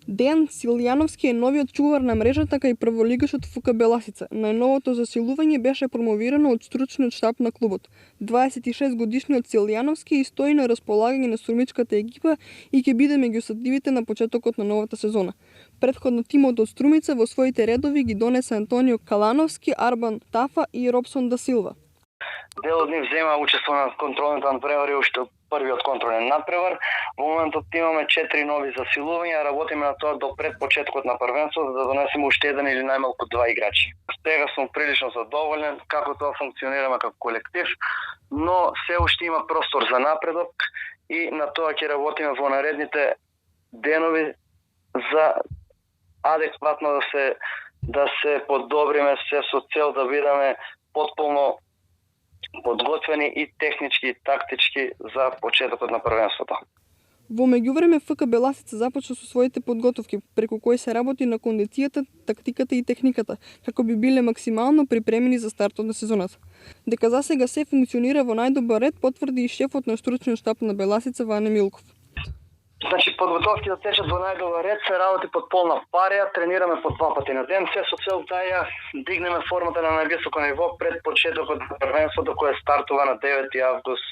Дејан Силјановски е новиот чувар на мрежата кај прволигашот ФК Беласица. Најновото засилување беше промовирано од стручниот штаб на клубот. 26-годишниот Силјановски стои на располагање на струмичката екипа и ќе биде меѓу садливите на почетокот на новата сезона. Претходно тимот од Струмица во своите редови ги донесе Антонио Калановски, Арбан Тафа и Робсон да Силва. Дел од нив зема учество на контролните надпревари уште од првиот контролен надпревар. Во моментот имаме 4 нови засилувања, работиме на тоа до пред почетокот на првенството да донесеме уште еден или најмалку 2 играчи. Сега сум прилично задоволен како тоа функционираме како колектив, но се уште има простор за напредок и на тоа ќе работиме во наредните денови за адекватно да се подобриме се со цел да бидеме потполно подготвени и технички и тактички за почетокот на првенството. Во меѓувреме ФК Беласица започна со своите подготовки, преку кои се работи на кондицијата, тактиката и техниката, како би биле максимално припремени за стартот на сезоната. Дека засега се функционира во најдобар ред, потврди и шефот на стручниот штаб на Беласица Ване Милков. Значи, подготовки да течат во најдобар ред, се работи под полна парија, тренираме по 2 пати на ден, се со цел да ја дигнеме формата на највисоко ниво пред почетокот на првенството кое стартува на 9 август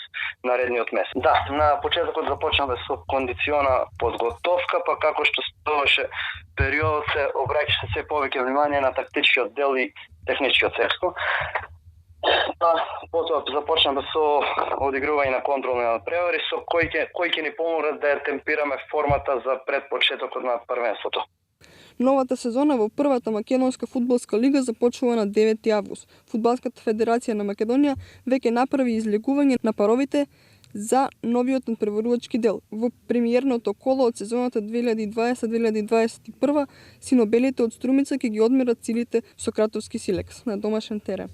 наредниот месец. Да, на почетокот започнаме со кондициона подготовка, па како што ставаше периодот се обраќаше се повеќе внимание на тактичкиот дел и техничкиот секстор. Потоа започнаме со одигрување на контролни надпревари со кои ќе ни помогнат да ја темпираме формата за пред почетокот на првенството. Новата сезона во првата македонска фудбалска лига започнува на 9 август. Фудбалската федерација на Македонија веќе направи излегување на паровите за новиот надпреварувачки дел. Во премиерното коло од сезоната 2020-2021 синобелите од Струмица ќе ги одмерат силите со кратовски силекс на домашен терен.